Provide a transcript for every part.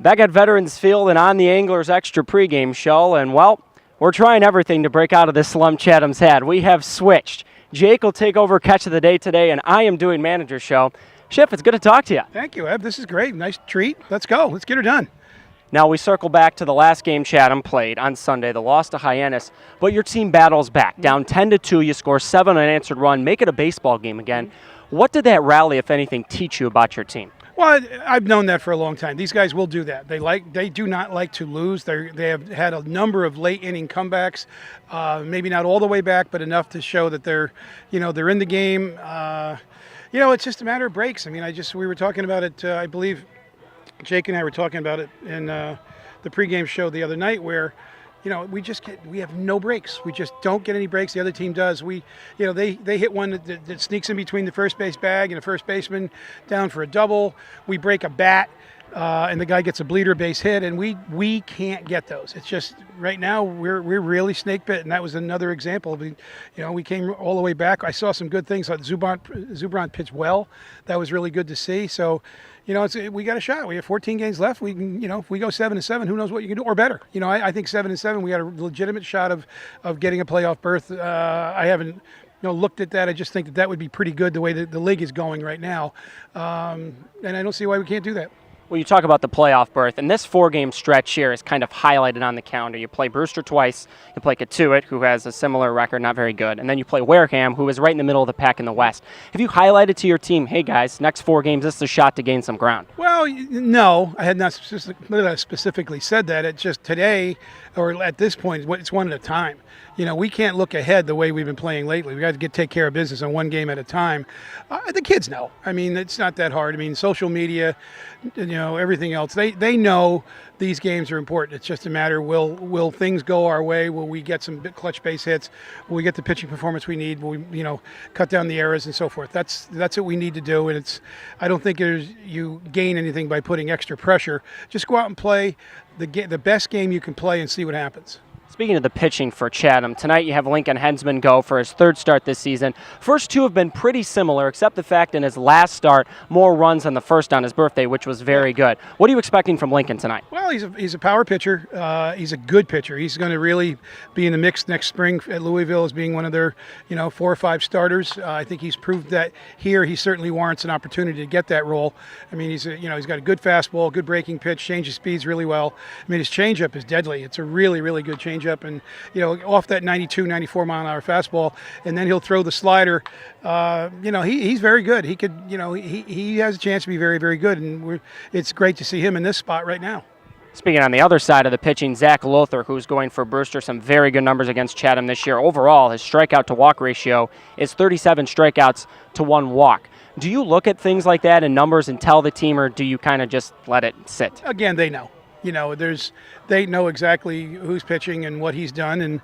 Back at Veterans Field and on the Anglers Extra pregame show, and well, we're trying everything to break out of this slump Chatham's had. We have switched. Jake will take over Catch of the Day today, and I am doing Manager Show. Schiff, it's good to talk to you. Thank you, Eb. This is great. Nice treat. Let's go. Let's get her done. Now we circle back to the last game Chatham played on Sunday, the loss to Hyannis, but your team battles back. Down 10-2, you score 7 unanswered run, make it a baseball game again. What did that rally, if anything, teach you about your team? Well, I've known that for a long time. These guys will do that. They do not like to lose. They have had a number of late inning comebacks, maybe not all the way back, but enough to show that they're in the game. It's just a matter of breaks. I mean, we were talking about it. I believe Jake and I were talking about it in the pregame show the other night, where we have no breaks. We just don't get any breaks. The other team does. They hit one that sneaks in between the first base bag and the first baseman down for a double. We break a bat, and the guy gets a bleeder base hit, and we can't get those. It's just right now we're really snake bit, and that was another example. We came all the way back. I saw some good things. Like Zubran pitched well. That was really good to see. So. We got a shot. We have 14 games left. We can, if we go 7-7, who knows what you can do, or better. I think 7-7, we got a legitimate shot of getting a playoff berth. I haven't, looked at that. I just think that would be pretty good the way that the league is going right now, and I don't see why we can't do that. Well, you talk about the playoff berth, and this 4-game stretch here is kind of highlighted on the calendar. You play Brewster twice, you play Katuitt, who has a similar record, not very good, and then you play Wareham, who is right in the middle of the pack in the West. Have you highlighted to your team, hey guys, next 4 games, this is a shot to gain some ground? Well, no, I had not specifically said that. It's just today, or at this point, it's one at a time. We can't look ahead the way we've been playing lately. We got to take care of business on one game at a time. The kids know. I mean, it's not that hard. I mean, social media, everything else. They know these games are important. It's just a matter, will things go our way? Will we get some clutch base hits? Will we get the pitching performance we need? Will we, cut down the errors and so forth? That's what we need to do. And I don't think you gain anything by putting extra pressure. Just go out and play the best game you can play and see what happens. Speaking of the pitching for Chatham, tonight you have Lincoln Henchman go for his 3rd start this season. First 2 have been pretty similar, except the fact in his last start, more runs than the first on his birthday, which was very good. What are you expecting from Lincoln tonight? Well, he's a power pitcher. He's a good pitcher. He's going to really be in the mix next spring at Louisville as being one of their 4 or 5 starters. I think he's proved that here he certainly warrants an opportunity to get that role. I mean, he's got a good fastball, good breaking pitch, changes speeds really well. I mean, his changeup is deadly. It's a really, really good changeup. And off that 92, 94 mile an hour fastball, and then he'll throw the slider. He's very good. He could, he has a chance to be very, very good, and it's great to see him in this spot right now. Speaking on the other side of the pitching, Zack Allother, who's going for Brewster, some very good numbers against Chatham this year. Overall, his strikeout to walk ratio is 37 strikeouts to 1 walk. Do you look at things like that in numbers and tell the team, or do you kind of just let it sit? Again, they know. They know exactly who's pitching and what he's done, and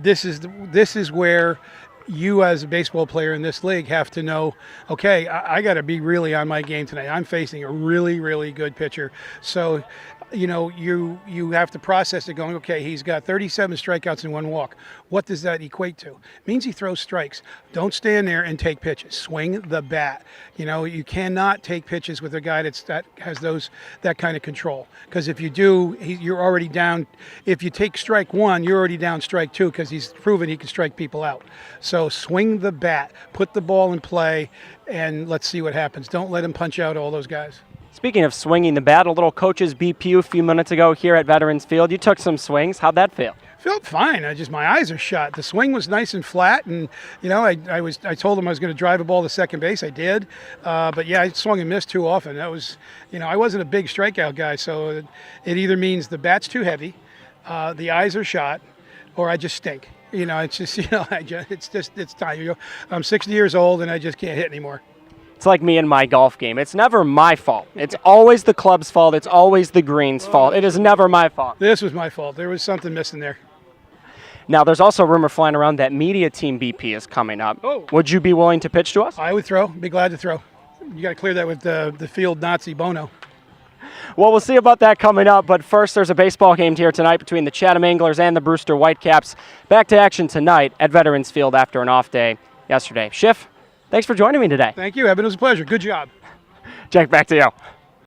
this is where you as a baseball player in this league have to know, okay, I got to be really on my game tonight. I'm facing a really, really good pitcher. So, you have to process it going, okay, he's got 37 strikeouts and 1 walk. What does that equate to? It means he throws strikes. Don't stand there and take pitches. Swing the bat. You cannot take pitches with a guy that has that kind of control. Because if you do, you're already down. If you take strike 1, you're already down strike 2 because he's proven he can strike people out. So swing the bat, put the ball in play, and let's see what happens. Don't let him punch out all those guys. Speaking of swinging the bat, a little coach's BPU a few minutes ago here at Veterans Field. You took some swings. How'd that feel? Felt fine. My eyes are shut. The swing was nice and flat, and I told him I was going to drive a ball to second base. I did, but yeah, I swung and missed too often. That was, I wasn't a big strikeout guy, so it either means the bat's too heavy, the eyes are shot, or I just stink. It's just, it's time. I'm 60 years old and I just can't hit anymore. It's like me and my golf game. It's never my fault. It's always the club's fault. It's always the green's fault. It is never my fault. This was my fault. There was something missing there. Now, there's also a rumor flying around that media team BP is coming up. Oh. Would you be willing to pitch to us? I would throw. Be glad to throw. You got to clear that with the field Nazi Bono. Well, we'll see about that coming up, but first there's a baseball game here tonight between the Chatham Anglers and the Brewster Whitecaps. Back to action tonight at Veterans Field after an off day yesterday. Schiff, thanks for joining me today. Thank you, Evan. It was a pleasure. Good job. Jack, back to you.